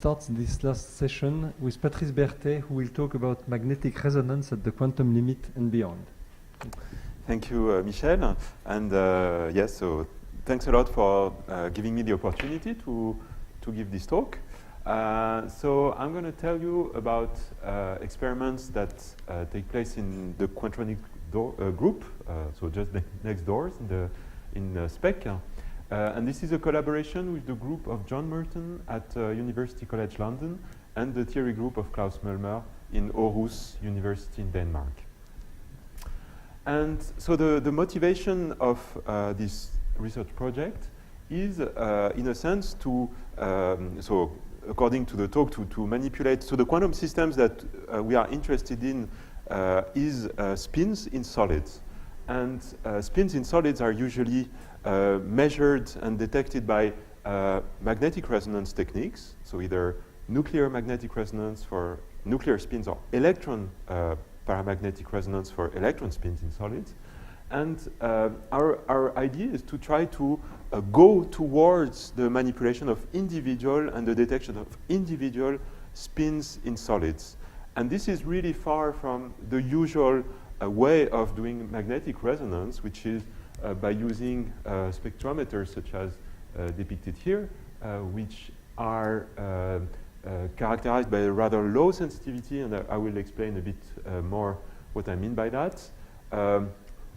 Starts this last session with Patrice Berthet, who will talk about magnetic resonance at the quantum limit and beyond. Thank you, Michel. And yes, so thanks a lot for giving me the opportunity to give this talk. So I'm going to tell you about experiments that take place in the Quantronic group, so just next doors in SPEC. And this is a collaboration with the group of John Merton at University College London and the theory group of Klaus Møllmer in Aarhus University in Denmark. And so the motivation of this research project is, in a sense, to, so according to the talk, to manipulate, so the quantum systems that we are interested in is spins in solids. And spins in solids are usually measured and detected by magnetic resonance techniques, so either nuclear magnetic resonance for nuclear spins or electron paramagnetic resonance for electron spins in solids. And our idea is to try to go towards the manipulation of individual and the detection of individual spins in solids. And this is really far from the usual way of doing magnetic resonance, which is by using spectrometers such as depicted here, which are characterized by a rather low sensitivity, and I will explain a bit more what I mean by that.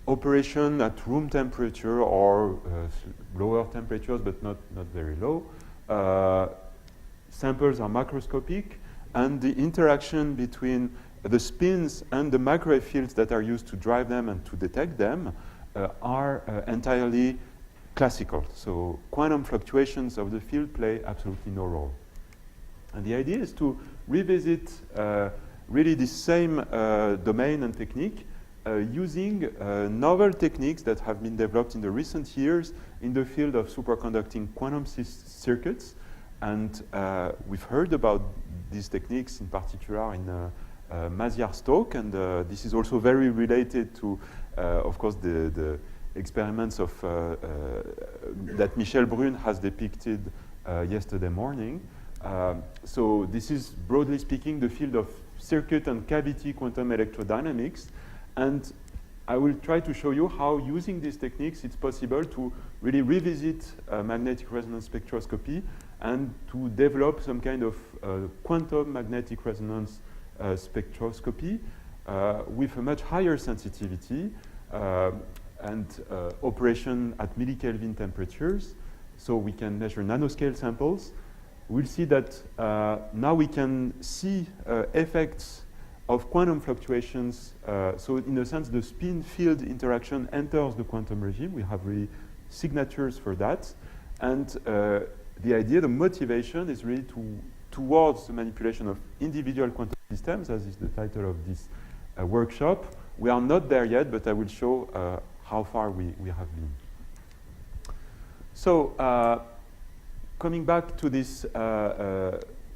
Operation at room temperature or lower temperatures, but not very low. Samples are macroscopic, and the interaction between the spins and the microwave fields that are used to drive them and to detect them are entirely classical. So quantum fluctuations of the field play absolutely no role. And the idea is to revisit really the same domain and technique using novel techniques that have been developed in the recent years in the field of superconducting quantum circuits. And we've heard about these techniques in particular in Maziar's talk, and this is also very related to, of course, the experiments of that Michel Brune has depicted yesterday morning. So this is, broadly speaking, the field of circuit and cavity quantum electrodynamics, and I will try to show you how, using these techniques, it's possible to really revisit magnetic resonance spectroscopy and to develop some kind of quantum magnetic resonance spectroscopy with a much higher sensitivity and operation at millikelvin temperatures, so we can measure nanoscale samples. We'll see that now we can see effects of quantum fluctuations. So in a sense, the spin-field interaction enters the quantum regime. We have really signatures for that. And the idea, the motivation is really towards the manipulation of individual quantum systems, as is the title of this workshop. We are not there yet, but I will show how far we have been. So coming back to this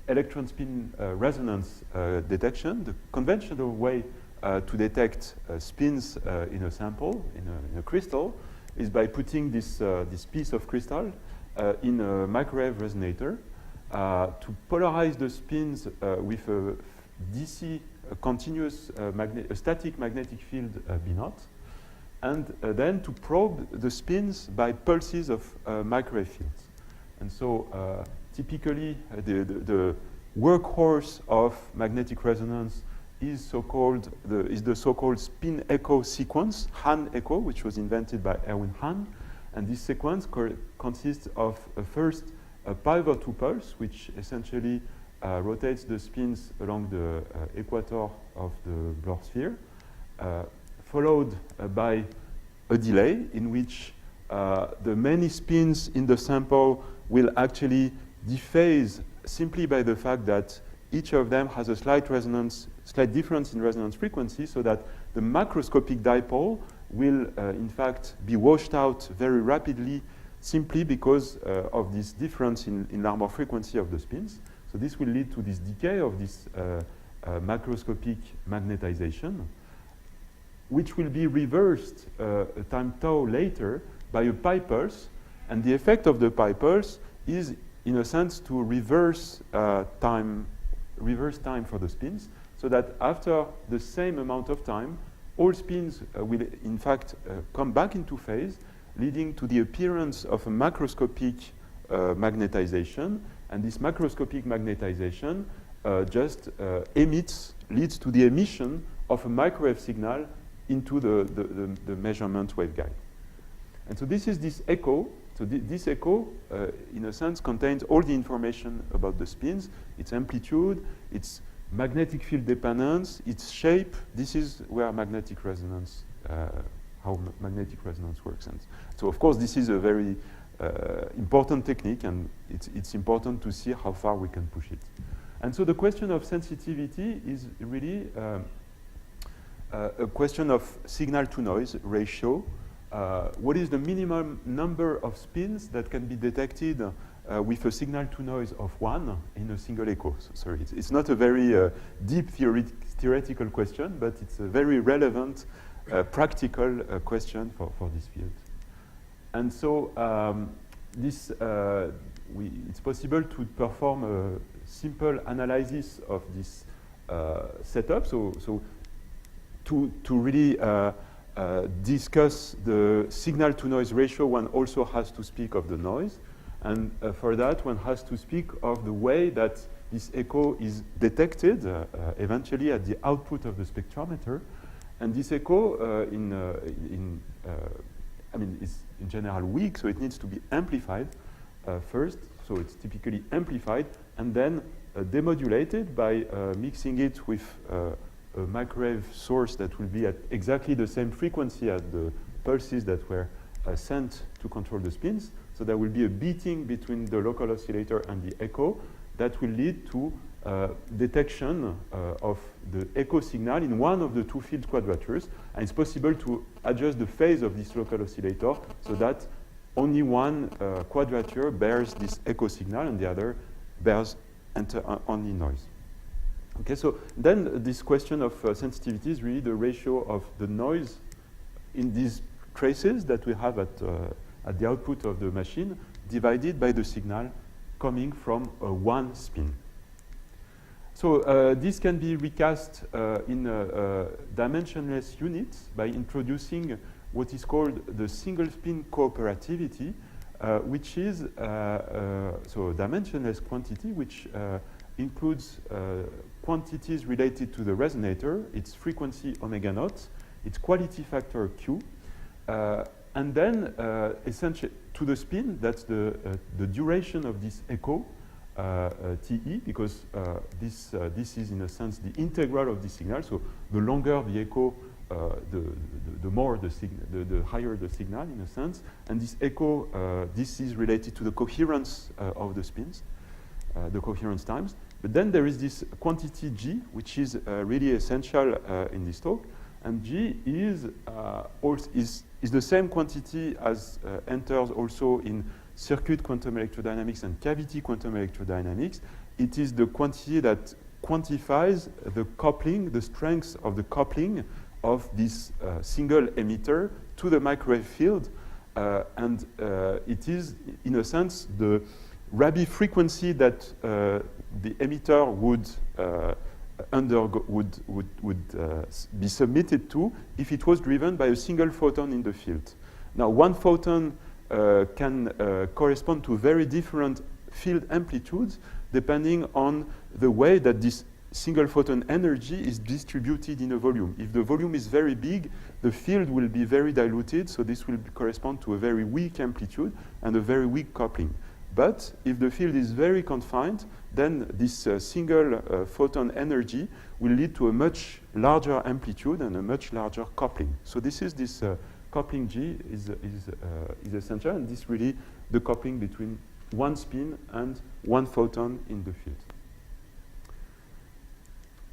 electron spin resonance detection, the conventional way to detect spins in a sample, in a crystal, is by putting this piece of crystal in a microwave resonator to polarize the spins with a DC, a continuous static magnetic field B0, and then to probe the spins by pulses of microwave fields. And so typically the workhorse of magnetic resonance is the so-called spin echo sequence, Hahn echo, which was invented by Erwin Hahn. And this sequence consists of first a pi/2 pulse, which essentially rotates the spins along the equator of the Bloch sphere, followed by a delay in which the many spins in the sample will actually dephase simply by the fact that each of them has a slight difference in resonance frequency, so that the macroscopic dipole will in fact be washed out very rapidly simply because of this difference in Larmor frequency of the spins. So this will lead to this decay of this macroscopic magnetization, which will be reversed a time tau later by a pi pulse. And the effect of the pi pulse is in a sense, to reverse time for the spins, so that after the same amount of time, all spins will, in fact, come back into phase, leading to the appearance of a macroscopic magnetization. And this macroscopic magnetization leads to the emission of a microwave signal into the measurement waveguide. And so this is this echo. So this echo, in a sense, contains all the information about the spins, its amplitude, its magnetic field dependence, its shape. This is where magnetic resonance, how magnetic resonance works. And so, of course, this is a very important technique, and it's important to see how far we can push it. And so the question of sensitivity is really a question of signal-to-noise ratio. What is the minimum number of spins that can be detected with a signal-to-noise of 1 in a single echo? So, sorry, it's not a very deep theoretical question, but it's a very relevant practical question for this field. And so it's possible to perform a simple analysis of this setup. So to really discuss the signal-to-noise ratio, one also has to speak of the noise. And for that, one has to speak of the way that this echo is detected eventually at the output of the spectrometer. And this echo, is in general weak, so it needs to be amplified first. So it's typically amplified and then demodulated by mixing it with a microwave source that will be at exactly the same frequency as the pulses that were sent to control the spins. So there will be a beating between the local oscillator and the echo that will lead to detection of the echo signal in one of the two field quadratures. And it's possible to adjust the phase of this local oscillator so that only one quadrature bears this echo signal and the other bears only noise. Okay, so then this question of sensitivity is really the ratio of the noise in these traces that we have at the output of the machine divided by the signal coming from one spin. So this can be recast in dimensionless units by introducing what is called the single spin cooperativity, which is so a dimensionless quantity which includes quantities related to the resonator, its frequency omega naught, its quality factor Q, and then essentially to the spin, that's the duration of this echo, TE, because this is in a sense the integral of the signal. So the longer the echo, the more the higher the signal in a sense. And this echo, this is related to the coherence of the spins, the coherence times. But then there is this quantity G, which is really essential in this talk. And G is the same quantity as enters also in circuit quantum electrodynamics and cavity quantum electrodynamics. It is the quantity that quantifies the coupling, the strength of the coupling of this single emitter to the microwave field. And it is, in a sense, the Rabi frequency that the emitter would be submitted to if it was driven by a single photon in the field. Now, one photon can correspond to very different field amplitudes depending on the way that this single photon energy is distributed in a volume. If the volume is very big, the field will be very diluted, so this will correspond to a very weak amplitude and a very weak coupling. But if the field is very confined, then this single photon energy will lead to a much larger amplitude and a much larger coupling. So this coupling G is essential, and this really the coupling between one spin and one photon in the field.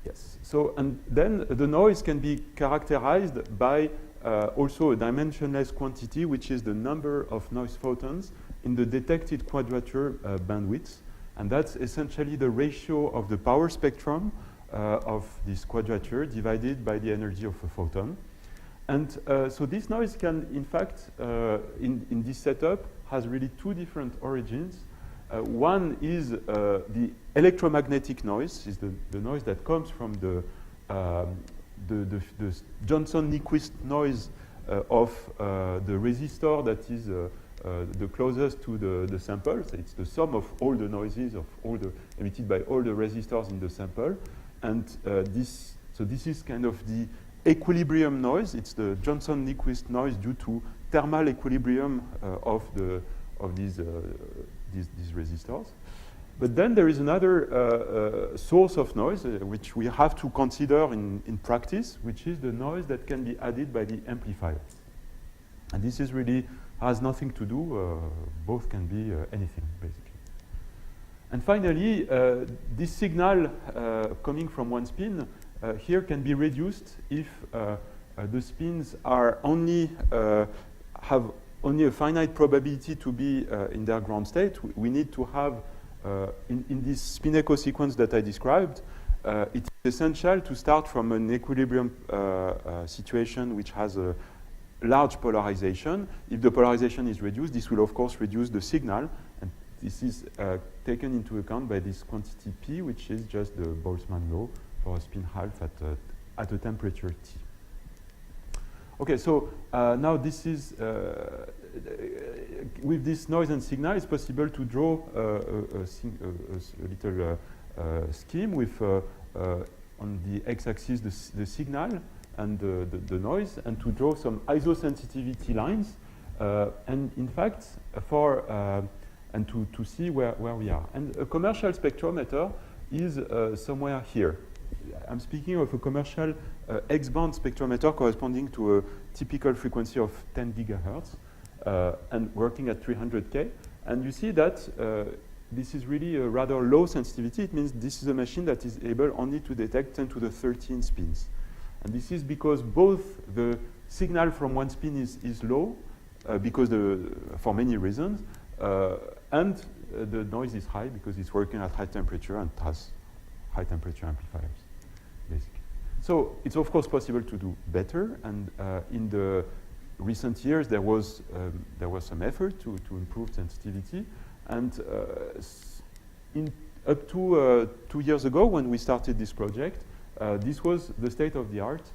Yes. So and then the noise can be characterized by also a dimensionless quantity, which is the number of noise photons in the detected quadrature bandwidth. And that's essentially the ratio of the power spectrum of this quadrature divided by the energy of a photon. And so this noise can, in fact, in this setup, has really two different origins. One is the electromagnetic noise, is the noise that comes from the Johnson-Nyquist noise of the resistor that is the closest to the sample. So it's the sum of all the noises of all the emitted by all the resistors in the sample, and this is kind of the equilibrium noise. It's the Johnson-Nyquist noise due to thermal equilibrium of these resistors. But then there is another source of noise which we have to consider in practice, which is the noise that can be added by the amplifier. And this is really has nothing to do, both can be anything, basically. And finally, this signal coming from one spin here can be reduced if the spins are have only a finite probability to be in their ground state. We need to have, in this spin echo sequence that I described, it is essential to start from an equilibrium situation which has a large polarization. If the polarization is reduced, this will of course reduce the signal, and this is taken into account by this quantity P, which is just the Boltzmann law for a spin half at a temperature T. Okay, so now this is, with this noise and signal, it's possible to draw a little scheme with, on the x-axis, the signal and the noise, and to draw some isosensitivity lines, and in fact, and to see where we are. And a commercial spectrometer is somewhere here. I'm speaking of a commercial X-band spectrometer corresponding to a typical frequency of 10 gigahertz and working at 300K. And you see that this is really a rather low sensitivity. It means this is a machine that is able only to detect 10 to the 13 spins. And this is because both the signal from one spin is low, because for many reasons, and the noise is high because it's working at high temperature and has high temperature amplifiers, basically. So it's of course possible to do better, and in the recent years there was some effort to improve sensitivity, and up to 2 years ago when we started this project, this was the state of the art,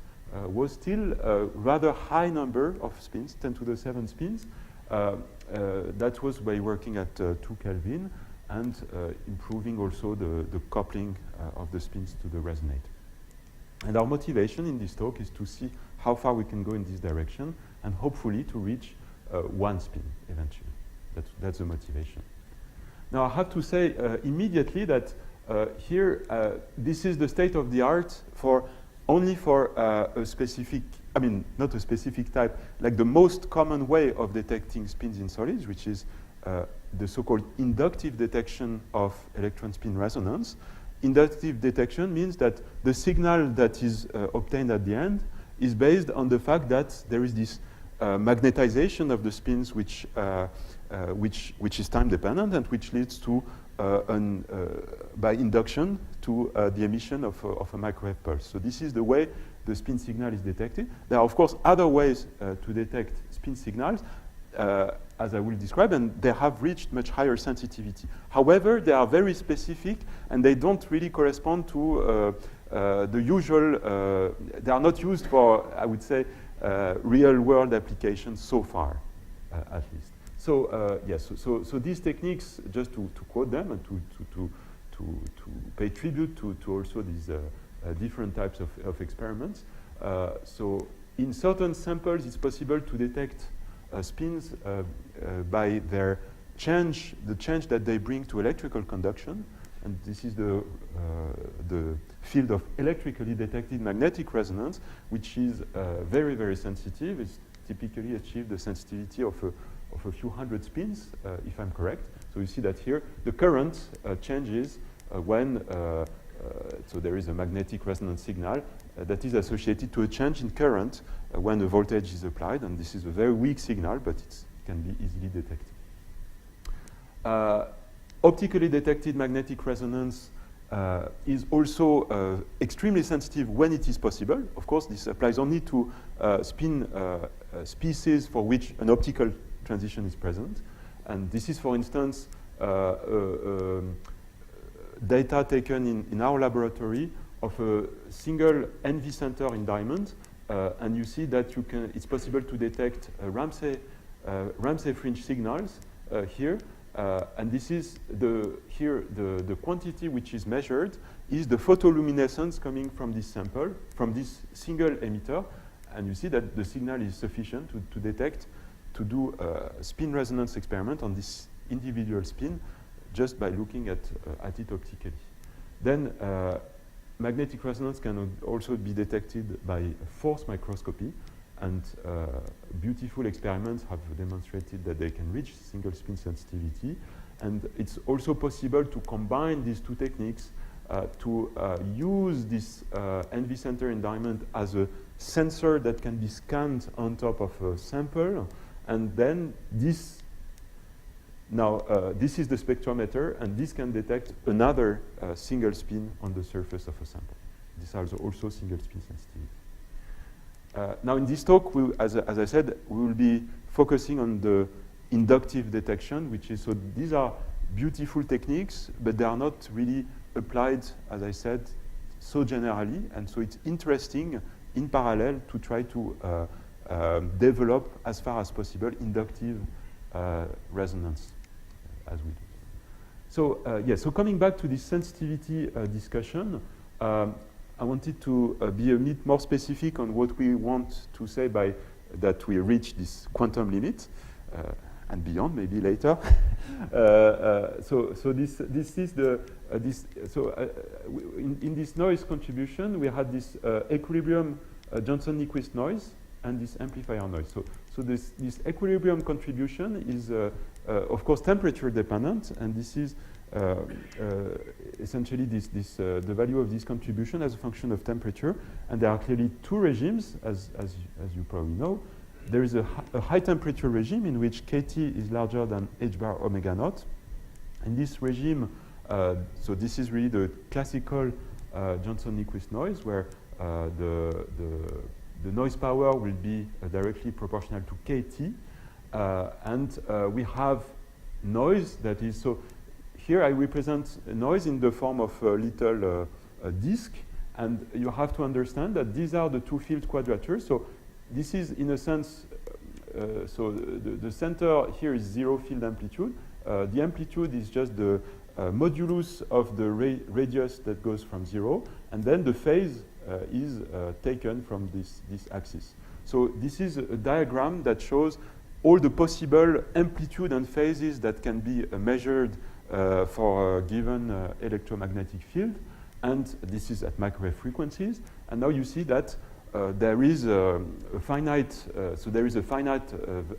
was still a rather high number of spins, 10 to the 7 spins. That was by working at 2 Kelvin and improving also the coupling of the spins to the resonator. And our motivation in this talk is to see how far we can go in this direction and hopefully to reach 1 spin eventually. That's the motivation. Now I have to say immediately that here this is the state of the art only for a specific, I mean not a specific type, like the most common way of detecting spins in solids, which is the so-called inductive detection of electron spin resonance. Inductive detection means that the signal that is obtained at the end is based on the fact that there is this magnetization of the spins which is time dependent and which leads to by induction to the emission of a microwave pulse. So this is the way the spin signal is detected. There are of course other ways to detect spin signals, as I will describe, and they have reached much higher sensitivity. However, they are very specific and they don't really correspond to the usual, they are not used for, I would say, real world applications so far, at least. So yes, so these techniques, just to quote them and to pay tribute to also these different types of experiments. So in certain samples, it's possible to detect spins by their change, the change that they bring to electrical conduction, and this is the field of electrically detected magnetic resonance, which is very, very sensitive. It's typically achieved the sensitivity of a few hundred spins, if I'm correct. So you see that here the current changes when so there is a magnetic resonance signal that is associated to a change in current when the voltage is applied, and this is a very weak signal, but it can be easily detected. Optically detected magnetic resonance is also extremely sensitive when it is possible. Of course, this applies only to spin species for which an optical transition is present. And this is, for instance, data taken in our laboratory of a single NV center in diamond, and you see that it's possible to detect Ramsey fringe signals here, and this is the quantity which is measured is the photoluminescence coming from this sample, from this single emitter, and you see that the signal is sufficient to detect, to do a spin resonance experiment on this individual spin just by looking at it optically. Then magnetic resonance can also be detected by force microscopy, and beautiful experiments have demonstrated that they can reach single spin sensitivity. And it's also possible to combine these two techniques to use this NV center in diamond as a sensor that can be scanned on top of a sample, and then this is the spectrometer, and this can detect another single spin on the surface of a sample. These are also single spin sensitivity. Now in this talk, as I said, we will be focusing on the inductive detection, which is, so these are beautiful techniques, but they are not really applied, as I said, so generally, and so it's interesting in parallel to try to develop as far as possible inductive resonance as we do. So so coming back to this sensitivity discussion, I wanted to be a bit more specific on what we want to say by that we reach this quantum limit and beyond, maybe later. So this is the in this noise contribution we had this equilibrium Johnson-Nyquist noise and this amplifier noise. So this equilibrium contribution is of course temperature dependent, and this is essentially the value of this contribution as a function of temperature. And there are clearly two regimes, as you probably know. There is a high temperature regime in which kT is larger than h bar omega naught. In this regime, so this is really the classical Johnson-Nyquist noise, where the noise power will be directly proportional to kT, and we have noise that is, so here I represent noise in the form of a little disk, and you have to understand that these are the two field quadratures. So this is, in a sense, so the center here is zero field amplitude. The amplitude is just the modulus of the radius that goes from zero, and then the phase is taken from this axis. So this is a diagram that shows all the possible amplitude and phases that can be measured for a given electromagnetic field, and this is at microwave frequencies. And now you see that there is a finite, so there is a finite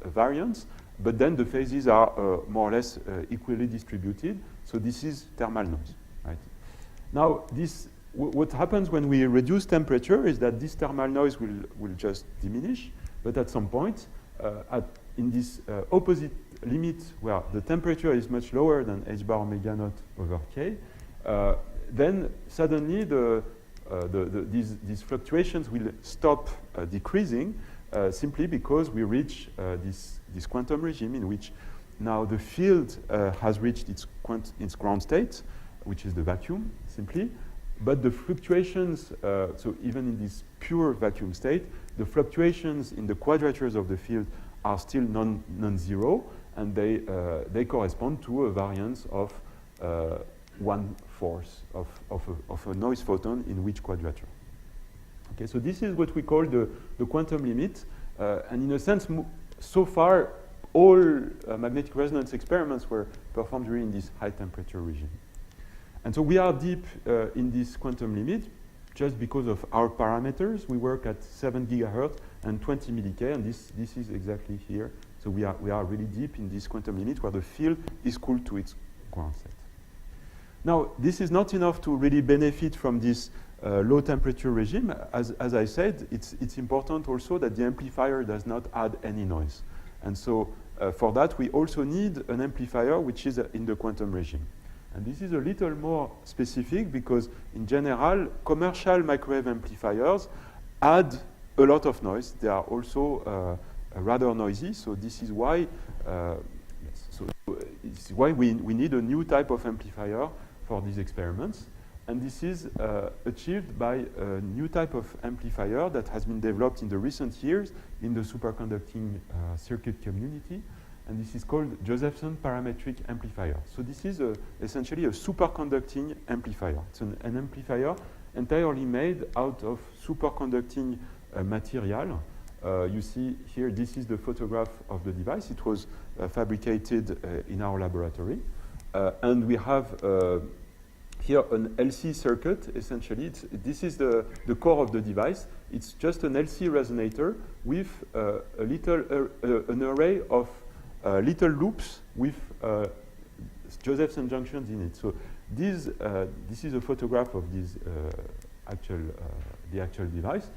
variance, but then the phases are more or less equally distributed. So this is thermal noise, right? Now what happens when we reduce temperature is that this thermal noise will just diminish, but at some point, in this opposite limit where the temperature is much lower than h bar omega naught over k, then suddenly these fluctuations will stop decreasing simply because we reach this quantum regime in which now the field has reached its ground state, which is the vacuum, simply. But the fluctuations, so even in this pure vacuum state, the fluctuations in the quadratures of the field are still non-zero, and they correspond to a variance of 1/4 of a noise photon in which quadrature. Okay, so this is what we call the quantum limit, and in a sense, so far, all magnetic resonance experiments were performed during this high temperature regime. And so we are deep in this quantum limit just because of our parameters. We work at 7 gigahertz and 20 milli-K, and this is exactly here. So we are really deep in this quantum limit where the field is cooled to its ground state. Now, this is not enough to really benefit from this low temperature regime. As I said, it's important also that the amplifier does not add any noise. And so for that, we also need an amplifier which is in the quantum regime. And this is a little more specific because, in general, commercial microwave amplifiers add a lot of noise. They are also rather noisy. So this is why. this is why we need a new type of amplifier for these experiments. And this is achieved by a new type of amplifier that has been developed in the recent years in the superconducting circuit community. And this is called Josephson parametric amplifier. So this is essentially a superconducting amplifier. It's an amplifier entirely made out of superconducting material. You see here, this is the photograph of the device. It was fabricated in our laboratory. And we have here an LC circuit, essentially. This is the core of the device. It's just an LC resonator with an array of little loops with Josephson junctions in it. So this is a photograph of this the actual device.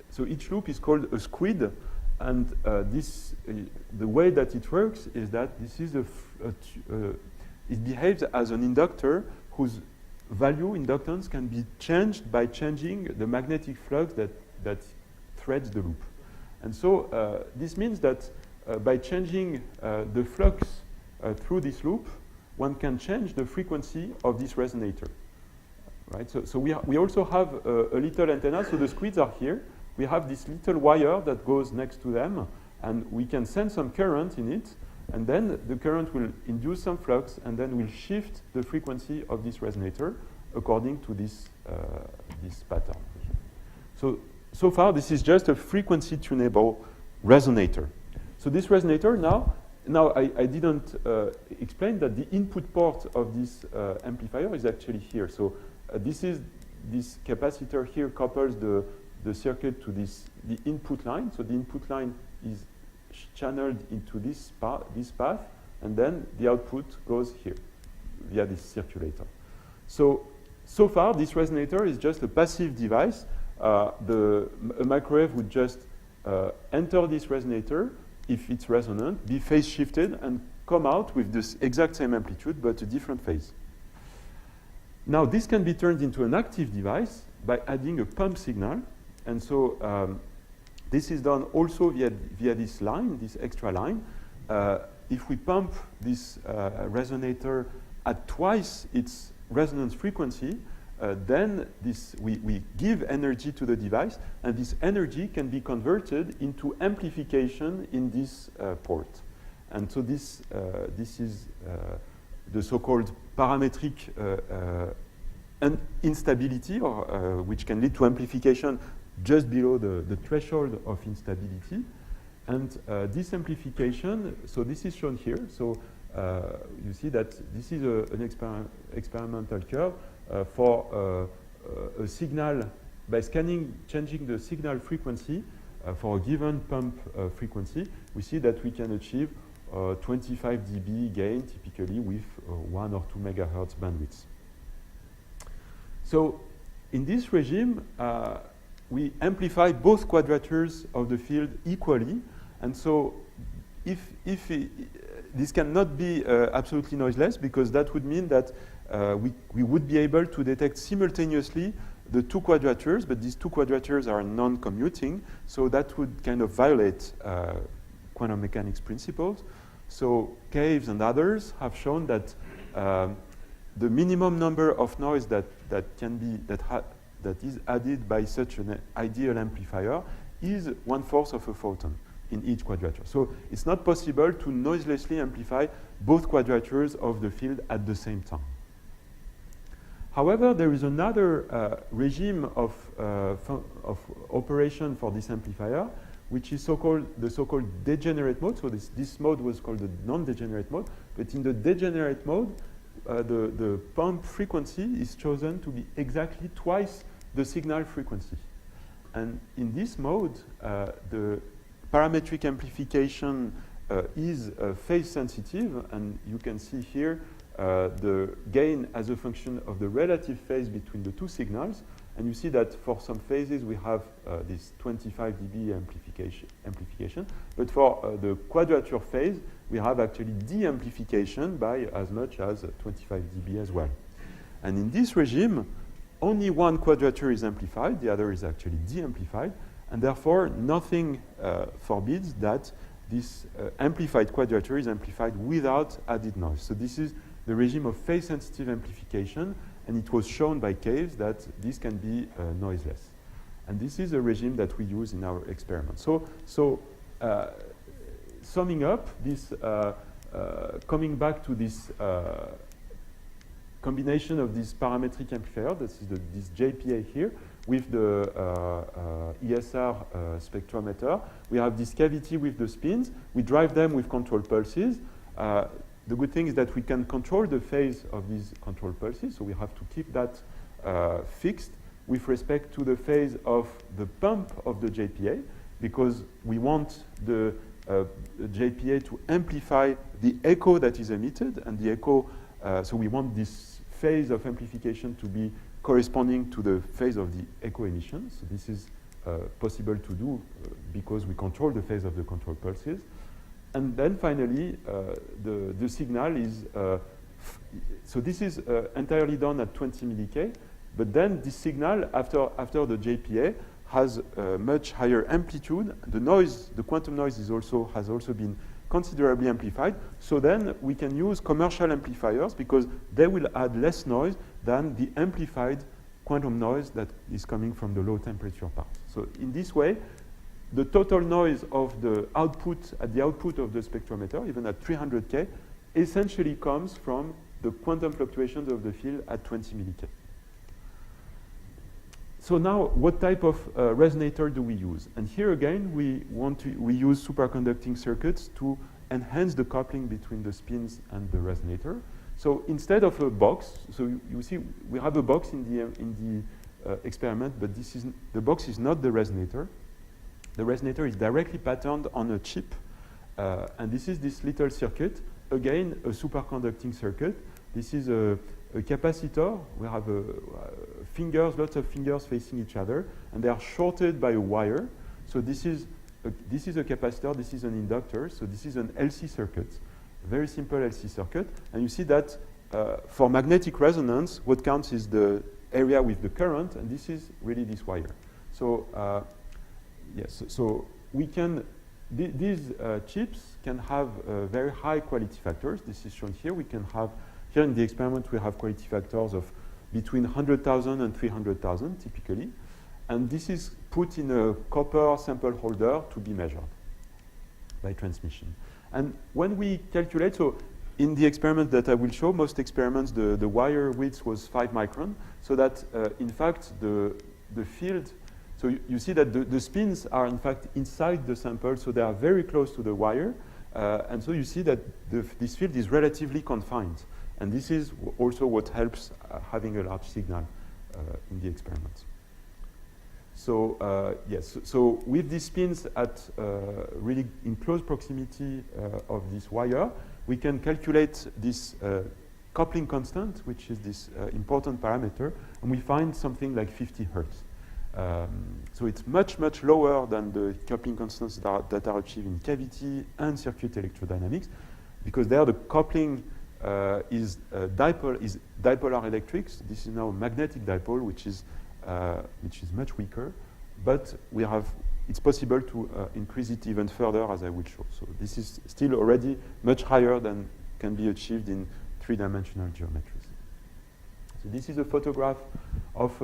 So each loop is called a squid, and the way that it works is that this is it behaves as an inductor whose inductance can be changed by changing the magnetic flux that threads the loop. And so this means that by changing the flux through this loop, one can change the frequency of this resonator. Right? So we also have a little antenna. So the squids are here. We have this little wire that goes next to them, and we can send some current in it, and then the current will induce some flux, and then will shift the frequency of this resonator according to this pattern. So far, this is just a frequency tunable resonator. So this resonator now I didn't explain that the input port of this amplifier is actually here. So this capacitor here couples the circuit to the input line. So the input line is channeled into this path, and then the output goes here via this circulator. So far, this resonator is just a passive device. A microwave would just enter this resonator if it's resonant, be phase shifted, and come out with this exact same amplitude, but a different phase. Now, this can be turned into an active device by adding a pump signal. And so this is done also via this line, this extra line. If we pump this resonator at twice its resonance frequency, then we give energy to the device, and this energy can be converted into amplification in this port. And so this is the so-called parametric instability, which can lead to amplification just below the threshold of instability. And this amplification, so this is shown here. So you see that this is an experimental curve for a signal. By changing the signal frequency for a given pump frequency, we see that we can achieve 25 dB gain, typically with 1 or 2 megahertz bandwidth. So in this regime, we amplify both quadratures of the field equally. And so this cannot be absolutely noiseless, because that would mean that we would be able to detect simultaneously the two quadratures, but these two quadratures are non-commuting, so that would kind of violate quantum mechanics principles. So Caves and others have shown that the minimum number of noise that is added by such an ideal amplifier is 1/4 of a photon in each quadrature. So it's not possible to noiselessly amplify both quadratures of the field at the same time. However, there is another regime of operation for this amplifier, which is the so-called degenerate mode. So this mode was called the non-degenerate mode. But in the degenerate mode, the pump frequency is chosen to be exactly twice the signal frequency. And in this mode, the parametric amplification is phase sensitive, and you can see here the gain as a function of the relative phase between the two signals. And you see that for some phases we have this 25 dB amplification, but for the quadrature phase we have actually de-amplification by as much as 25 dB as well. And in this regime, only one quadrature is amplified, the other is actually de-amplified, and therefore nothing forbids that this amplified quadrature is amplified without added noise. So this is the regime of phase-sensitive amplification, and it was shown by Caves that this can be noiseless. And this is a regime that we use in our experiment. So summing up, this coming back to this combination of this parametric amplifier, this is this JPA here, with the ESR spectrometer. We have this cavity with the spins. We drive them with control pulses. The good thing is that we can control the phase of these control pulses, so we have to keep that fixed with respect to the phase of the pump of the JPA, because we want the JPA to amplify the echo that is emitted, and the echo, so we want this phase of amplification to be corresponding to the phase of the echo emission. So this is possible to do because we control the phase of the control pulses. And then finally, the signal is, so this is entirely done at 20 milli-K, but then this signal, after the JPA, has a much higher amplitude. The noise, the quantum noise has also been considerably amplified. So then we can use commercial amplifiers because they will add less noise than the amplified quantum noise that is coming from the low temperature part. So in this way, the total noise of the output, at the output of the spectrometer, even at 300K, essentially comes from the quantum fluctuations of the field at 20 milli-K. So now, what type of resonator do we use? And here again, we use superconducting circuits to enhance the coupling between the spins and the resonator. So instead of a box, so you see we have a box in the experiment, but the box is not the resonator. The resonator is directly patterned on a chip, and this is this little circuit. Again, a superconducting circuit. This is a capacitor. We have fingers, lots of fingers facing each other, and they are shorted by a wire. So this is a capacitor, this is an inductor, so this is an LC circuit, very simple LC circuit. And you see that for magnetic resonance, what counts is the area with the current, and this is really this wire. So yes, so we can, these chips can have very high quality factors. This is shown here. We can have, here in the experiment, we have quality factors of between 100,000 and 300,000 typically. And this is put in a copper sample holder to be measured by transmission. And when we calculate, so in the experiment that I will show, most experiments, the wire width was 5 micron, so that in fact the field, so you see that the spins are in fact inside the sample, so they are very close to the wire. And so you see that this field is relatively confined. And this is also what helps having a large signal in the experiment. So yes, so with these spins at really in close proximity of this wire, we can calculate this coupling constant, which is this important parameter, and we find something like 50 hertz. So it's much, much lower than the coupling constants that are achieved in cavity and circuit electrodynamics, because there the coupling is dipolar electrics. This is now a magnetic dipole, which is much weaker, but it's possible to increase it even further, as I will show. So this is still already much higher than can be achieved in three-dimensional geometries. So this is a photograph of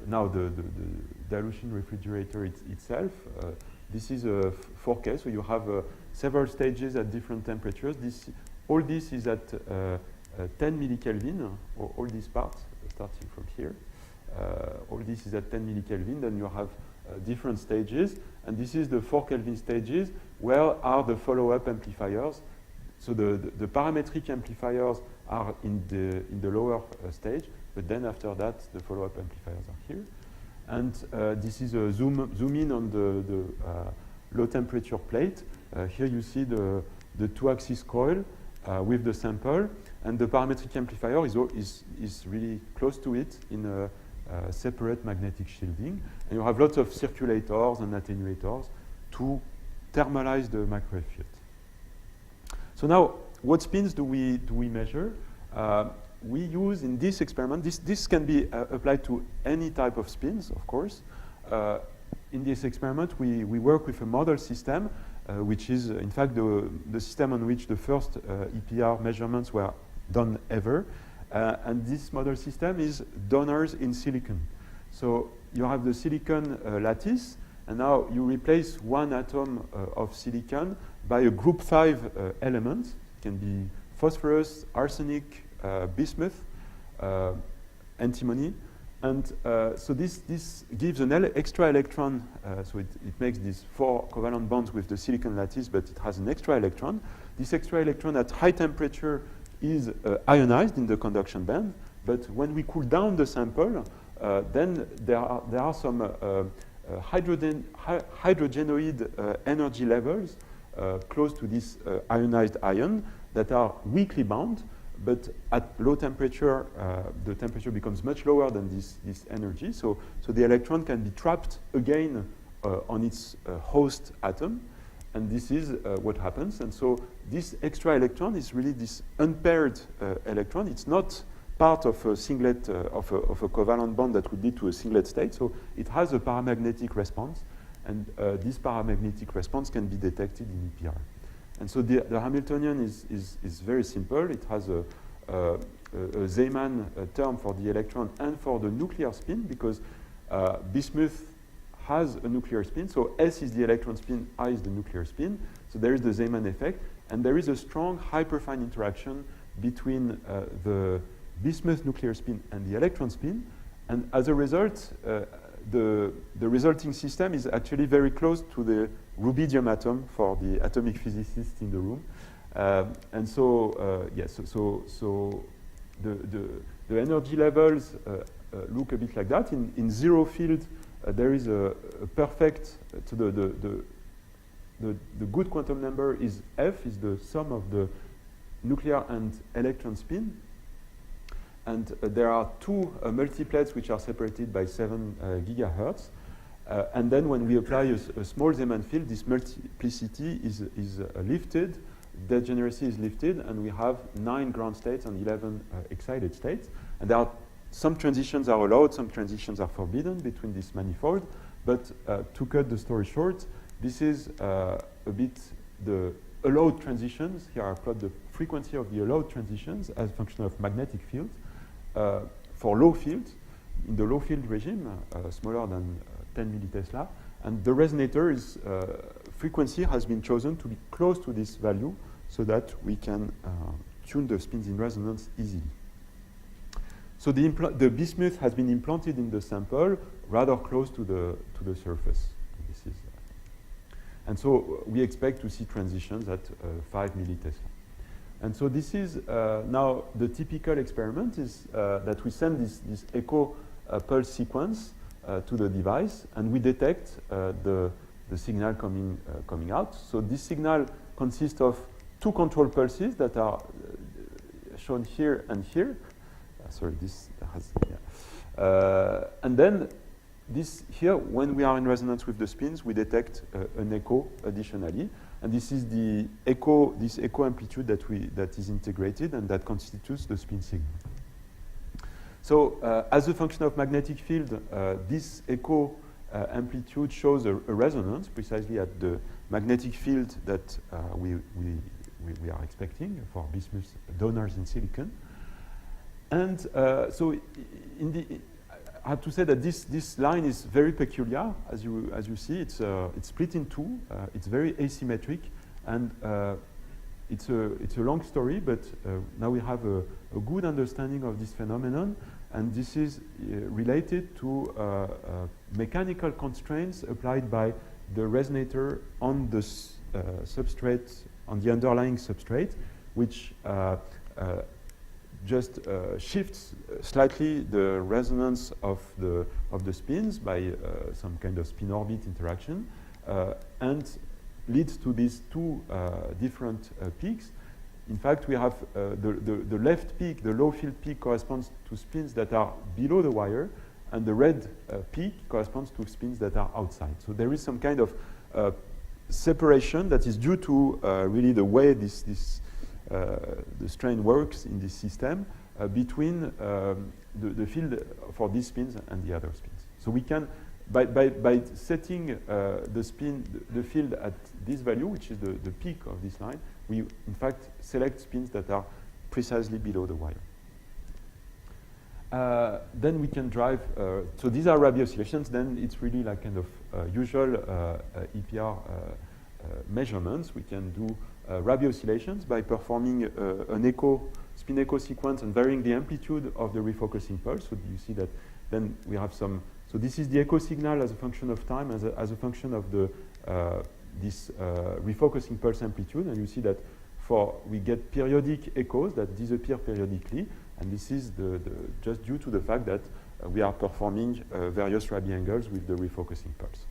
now the dilution refrigerator itself. This is a 4K, so you have several stages at different temperatures. All this is at 10 millikelvin, all these parts, starting from here. All this is at 10 millikelvin, then you have different stages, and this is the 4 Kelvin stages. Where are the follow-up amplifiers? So the parametric amplifiers are in the lower stage, but then after that, the follow-up amplifiers are here. And this is a zoom in on the low temperature plate. Here you see the two-axis coil with the sample, and the parametric amplifier is really close to it in a separate magnetic shielding. And you have lots of circulators and attenuators to thermalize the microwave field. So now, what spins do we measure? We use in this experiment, this can be applied to any type of spins, of course. in this experiment, we work with a model system, which is, in fact, the system on which the first EPR measurements were done ever. And this model system is donors in silicon. So you have the silicon lattice, and now you replace one atom of silicon by a group 5 element. It can be phosphorus, arsenic, bismuth, antimony. And so this gives an extra electron, so it makes these 4 covalent bonds with the silicon lattice, but it has an extra electron. This extra electron at high temperature is ionized in the conduction band, but when we cool down the sample, then there are some hydrogenoid energy levels close to this ionized ion that are weakly bound, but at low temperature, the temperature becomes much lower than this energy. So the electron can be trapped again on its host atom, and this is what happens. And so this extra electron is really this unpaired electron. It's not part of a singlet, of a covalent bond that would lead to a singlet state. So it has a paramagnetic response, and this paramagnetic response can be detected in EPR. And so the Hamiltonian is very simple. It has a Zeeman term for the electron and for the nuclear spin, because bismuth has a nuclear spin. So S is the electron spin, I is the nuclear spin. So there is the Zeeman effect. And there is a strong hyperfine interaction between the bismuth nuclear spin and the electron spin. And as a result, the resulting system is actually very close to the rubidium atom for the atomic physicists in the room. And so, yes, so the energy levels look a bit like that. In zero field, there is a perfect, so the good quantum number is F, is the sum of the nuclear and electron spin. And there are 2 multiplets which are separated by 7 gigahertz. And then when we apply a small Zeeman field, this multiplicity is lifted, degeneracy is lifted, and we have 9 ground states and 11 excited states. And there are some transitions are allowed, some transitions are forbidden between this manifold. But to cut the story short, this is a bit the allowed transitions. Here I plot the frequency of the allowed transitions as a function of magnetic fields. For low fields, in the low field regime, smaller than 10 millitesla, and the resonator is frequency has been chosen to be close to this value so that we can tune the spins in resonance easily. So the bismuth has been implanted in the sample rather close to the surface. This is, and so we expect to see transitions at 5 millitesla. And so this is now the typical experiment is that we send this echo pulse sequence to the device, and we detect the signal coming out. So this signal consists of 2 control pulses that are shown here and here. Sorry, this has, yeah. And then this here, when we are in resonance with the spins, we detect an echo additionally. And this is the echo, this echo amplitude that is integrated and that constitutes the spin signal. So as a function of magnetic field, this echo amplitude shows a resonance precisely at the magnetic field that we are expecting for bismuth donors in silicon. And so I have to say that this line is very peculiar. As you see, it's split in 2. It's very asymmetric, and it's a long story. But now we have a good understanding of this phenomenon, and this is related to mechanical constraints applied by the resonator on the substrate, on the underlying substrate, which just shifts slightly the resonance of the spins by some kind of spin orbit interaction, and leads to these 2 different peaks. In fact, we have the left peak, the low field peak, corresponds to spins that are below the wire, and the red peak corresponds to spins that are outside. So there is some kind of separation that is due to really the way the strain works in this system between the field for these spins and the other spins. So we can by setting the spin, the field at this value, which is the peak of this line, we in fact select spins that are precisely below the wire. Then we can drive, so these are Rabi oscillations, then it's really like kind of usual EPR measurements. We can do Rabi oscillations by performing an spin echo sequence and varying the amplitude of the refocusing pulse. So you see that then we have some, so this is the echo signal as a function of time, as a function of the this refocusing pulse amplitude, and you see that we get periodic echoes that disappear periodically, and this is just due to the fact that we are performing various Rabi angles with the refocusing pulse.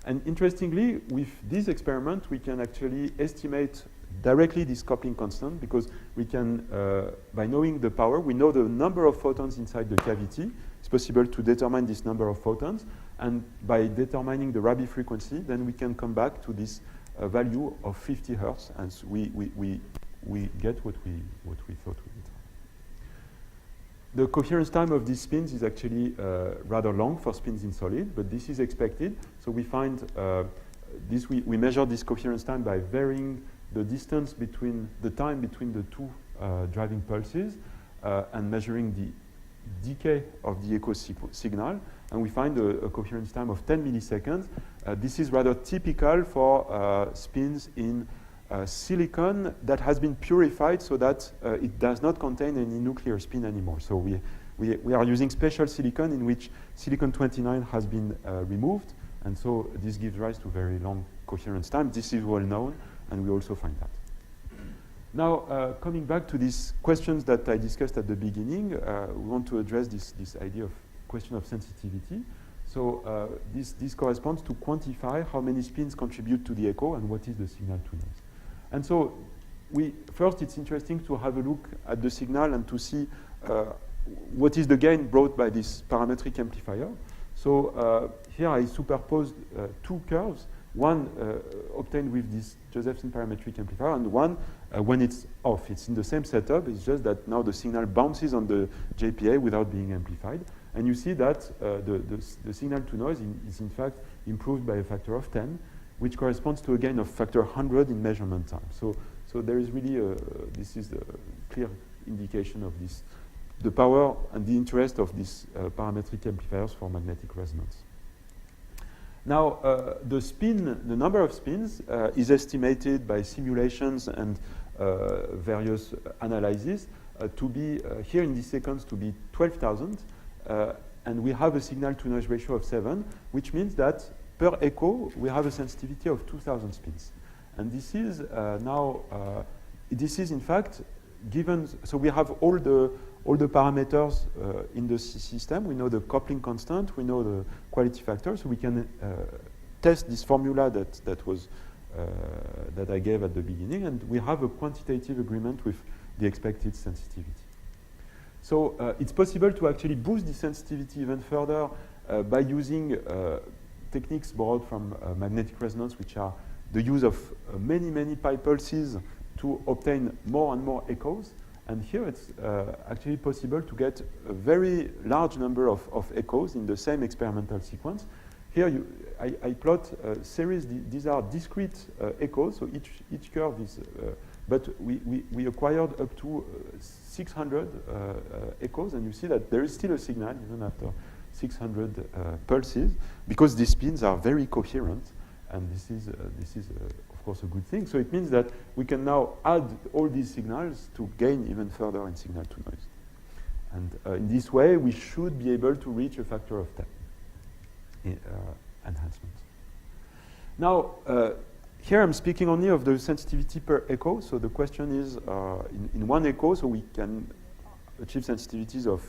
And interestingly, with this experiment, we can actually estimate directly this coupling constant, because we can, by knowing the power, we know the number of photons inside the cavity. It's possible to determine this number of photons, and by determining the Rabi frequency, then we can come back to this value of 50 Hertz, and so we get what we thought we did. The coherence time of these spins is actually rather long for spins in solid, but this is expected. So we find this. We measure this coherence time by varying the distance between the time between the two driving pulses and measuring the decay of the echo signal, and we find a coherence time of 10 milliseconds. This is rather typical for spins in silicon that has been purified so that it does not contain any nuclear spin anymore. So we are using special silicon in which silicon-29 has been removed, and so this gives rise to very long coherence time. This is well known, and we also find that. Now, coming back to these questions that I discussed at the beginning, we want to address this idea of question of sensitivity. So this corresponds to quantify how many spins contribute to the echo and what is the signal to noise. And so first it's interesting to have a look at the signal and to see what is the gain brought by this parametric amplifier. So here I superposed two curves, one obtained with this Josephson parametric amplifier, and one when it's off. It's in the same setup, it's just that now the signal bounces on the JPA without being amplified. And you see that the signal to noise is in fact improved by a factor of 10, which corresponds to a gain of factor 100 in measurement time. So there is really this is a clear indication of this, the power and the interest of these parametric amplifiers for magnetic resonance. Now, the number of spins is estimated by simulations and various analyses to be, here in this sequence, to be 12,000. And we have a signal-to-noise ratio of 7, which means that per echo, we have a sensitivity of 2,000 spins. And this is this is in fact given, so we have all the parameters in the system. We know the coupling constant, we know the quality factor, so we can test this formula that I gave at the beginning, and we have a quantitative agreement with the expected sensitivity. So it's possible to actually boost the sensitivity even further by using techniques borrowed from magnetic resonance, which are the use of many pi pulses to obtain more and more echoes. And here it's actually possible to get a very large number of echoes in the same experimental sequence. Here I plot a series, these are discrete echoes, so each curve is, but we acquired up to 600 echoes, and you see that there is still a signal even after 600 pulses, because these spins are very coherent, and this is of course a good thing. So it means that we can now add all these signals to gain even further in signal to noise. And in this way, we should be able to reach a factor of 10 in enhancement. Now, here I'm speaking only of the sensitivity per echo. So the question is, in one echo, so we can achieve sensitivities of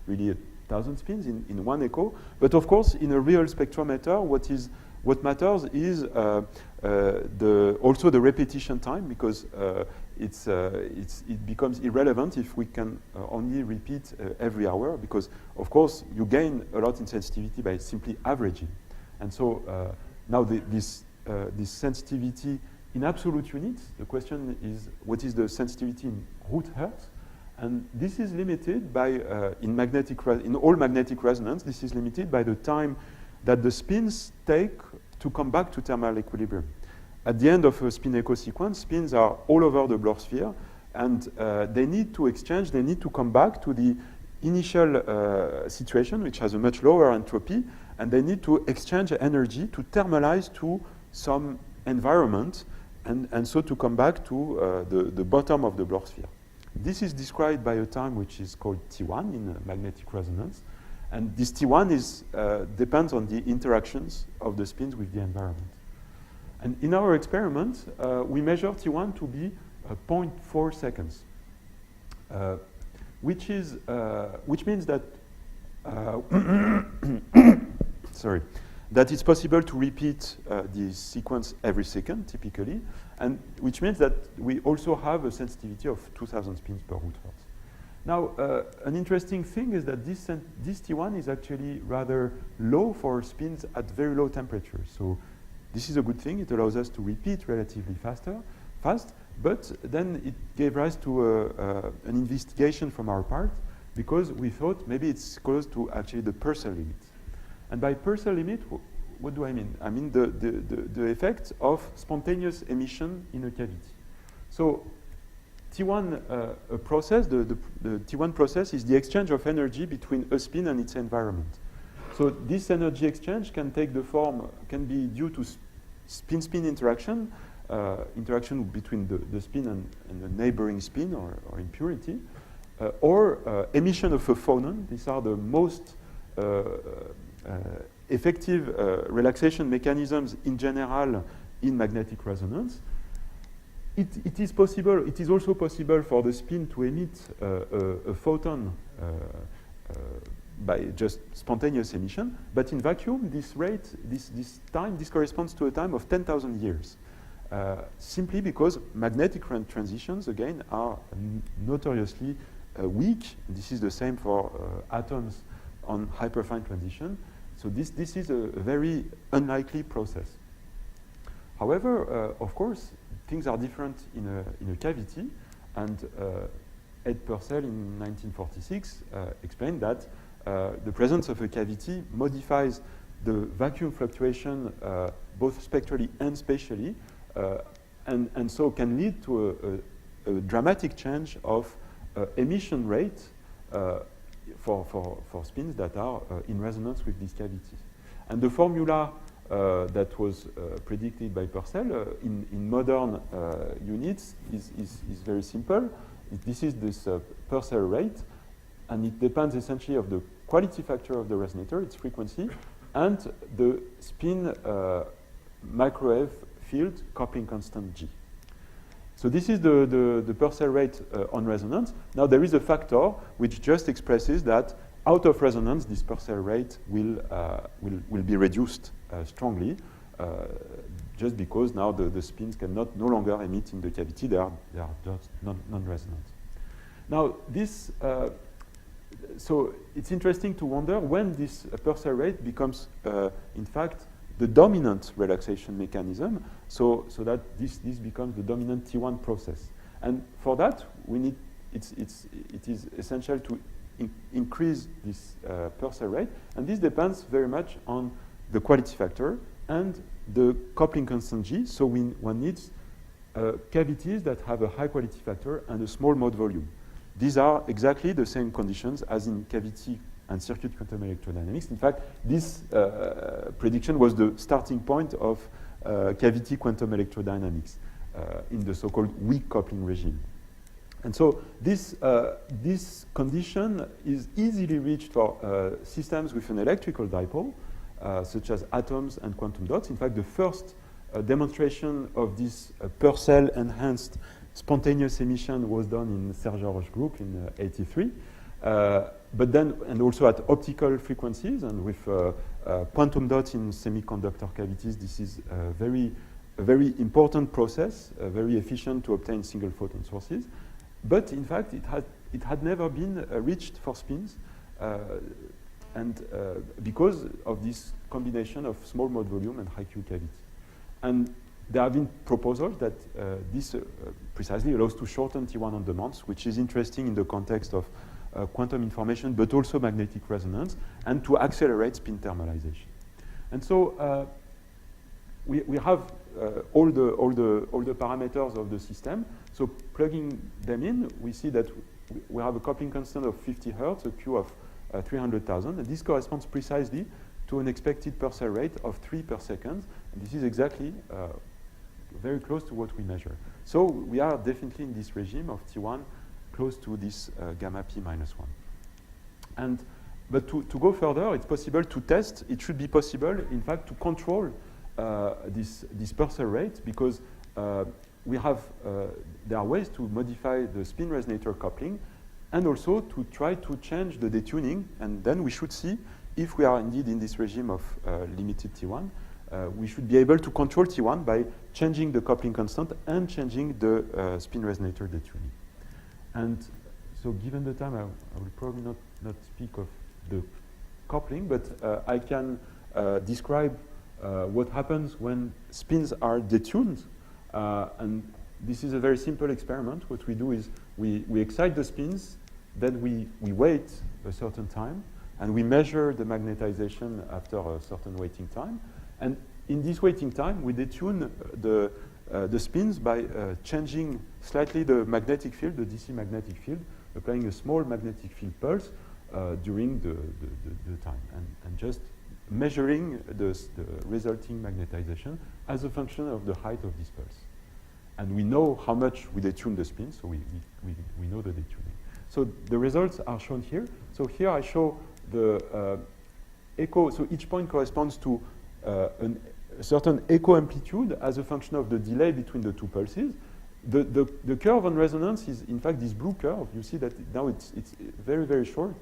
really 1,000 spins in one echo. But of course, in a real spectrometer, what matters is also the repetition time, because it becomes irrelevant if we can only repeat every hour, because of course you gain a lot in sensitivity by simply averaging. And so now this sensitivity in absolute units, the question is what is the sensitivity in root hertz? And this is limited by in all magnetic resonance. This is limited by the time that the spins take to come back to thermal equilibrium. At the end of a spin echo sequence, spins are all over the Bloch sphere, and they need to exchange, they need to come back to the initial situation, which has a much lower entropy, and they need to exchange energy to thermalize to some environment, and so to come back to the bottom of the Bloch sphere. This is described by a time which is called T1 in magnetic resonance, and this T1 depends on the interactions of the spins with the environment. And in our experiment, we measure T1 to be 0.4 seconds, which means that sorry, that it's possible to repeat the sequence every second, typically, and which means that we also have a sensitivity of 2,000 spins per root hertz. Now, an interesting thing is that this T1 is actually rather low for spins at very low temperatures. So this is a good thing. It allows us to repeat relatively fast, but then it gave rise to an investigation from our part, because we thought maybe it's close to actually the Purcell limit. And by Purcell limit, what do I mean? I mean the effect of spontaneous emission in a cavity. So T1 process, the T1 process is the exchange of energy between a spin and its environment. So this energy exchange can take the form, can be due to spin-spin interaction, interaction between the spin and the neighboring spin or impurity, or emission of a phonon. These are the most effective relaxation mechanisms in general in magnetic resonance. It is possible. It is also possible for the spin to emit a photon by just spontaneous emission. But in vacuum, this rate, this time, this corresponds to a time of 10,000 years. Simply because magnetic transitions, again, are notoriously weak. This is the same for atoms on hyperfine transition. So this is a very unlikely process. However, of course, things are different in a cavity, and Ed Purcell in 1946 explained that the presence of a cavity modifies the vacuum fluctuation both spectrally and spatially, and so can lead to a dramatic change of emission rate for spins that are in resonance with these cavities. And the formula that was predicted by Purcell in modern units is very simple. This is this Purcell rate, and it depends essentially of the quality factor of the resonator, its frequency, and the spin microwave field coupling constant G. So this is the Purcell rate on resonance. Now there is a factor which just expresses that out of resonance, this Purcell rate will be reduced strongly, just because now the spins cannot no longer emit in the cavity; they are just non-resonant. Now this, so it's interesting to wonder when this Purcell rate becomes, in fact, the dominant relaxation mechanism, so that this becomes the dominant T1 process. And for that, we need it is essential to increase this Purcell rate, and this depends very much on the quality factor and the coupling constant G. So one needs cavities that have a high quality factor and a small mode volume. These are exactly the same conditions as in cavity and circuit quantum electrodynamics. In fact, this prediction was the starting point of cavity quantum electrodynamics in the so-called weak coupling regime. And so this condition is easily reached for systems with an electrical dipole, such as atoms and quantum dots. In fact, the first demonstration of this Purcell-enhanced spontaneous emission was done in Serge Haroche group in '83. But then, and also at optical frequencies and with quantum dots in semiconductor cavities, this is a very important process, very efficient to obtain single photon sources. But in fact, it had never been reached for spins, and because of this combination of small mode volume and high Q cavity. And there have been proposals that this precisely allows to shorten T1 on demand, which is interesting in the context of quantum information, but also magnetic resonance, and to accelerate spin thermalization. And so we have all the parameters of the system. So plugging them in, we see that we have a coupling constant of 50 hertz, a Q of 300,000, and this corresponds precisely to an expected Purcell rate of 3 per second. And this is exactly very close to what we measure. So we are definitely in this regime of T1 close to this gamma p minus 1. But to go further, it's possible to test. It should be possible, in fact, to control this Purcell rate, because there are ways to modify the spin resonator coupling and also to try to change the detuning, and then we should see if we are indeed in this regime of limited T1. We should be able to control T1 by changing the coupling constant and changing the spin resonator detuning. And so given the time, I will probably not speak of the coupling, but I can describe what happens when spins are detuned. And this is a very simple experiment. What we do is we excite the spins, then we wait a certain time, and we measure the magnetization after a certain waiting time. And in this waiting time, we detune the spins by changing slightly the magnetic field, the DC magnetic field, applying a small magnetic field pulse during the time, and just measuring the resulting magnetization as a function of the height of this pulse. And we know how much we detune the spin, so we know the detuning. So the results are shown here. So here I show the echo. So each point corresponds to a certain echo amplitude as a function of the delay between the two pulses. The curve on resonance is, in fact, this blue curve. You see that now it's very, very short,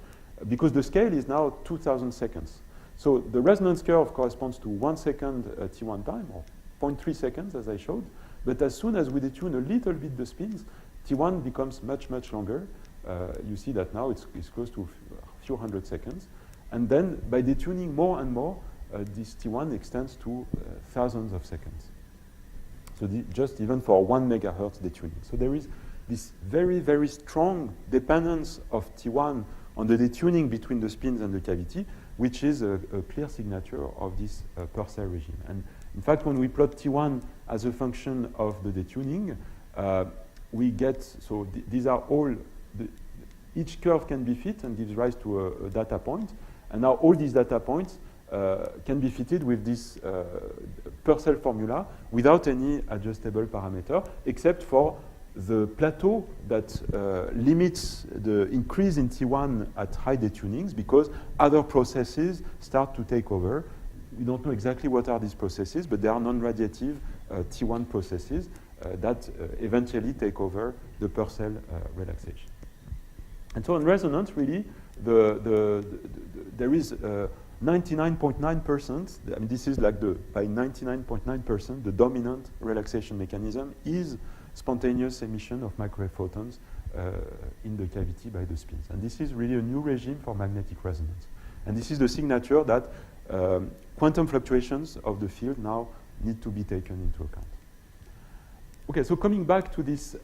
because the scale is now 2,000 seconds. So the resonance curve corresponds to 1 second T1 time, or 0.3 seconds, as I showed. But as soon as we detune a little bit the spins, T1 becomes much, much longer. You see that now it's close to a few hundred seconds. And then by detuning more and more, this T1 extends to thousands of seconds. So just even for 1 megahertz detuning. So there is this very, very strong dependence of T1 on the detuning between the spins and the cavity, which is a clear signature of this Purcell regime. And in fact, when we plot T1 as a function of the detuning, we get, so these are all, each curve can be fit and gives rise to a data point. And now all these data points can be fitted with this Purcell formula without any adjustable parameter, except for the plateau that limits the increase in T1 at high detunings, because other processes start to take over. We don't know exactly what are these processes, but they are non-radiative T1 processes that eventually take over the Purcell relaxation. And so in resonance, really, there is 99.9%, I mean, this is like by 99.9%, the dominant relaxation mechanism is spontaneous emission of microwave photons in the cavity by the spins. And this is really a new regime for magnetic resonance. And this is the signature that quantum fluctuations of the field now need to be taken into account. Okay, so coming back to this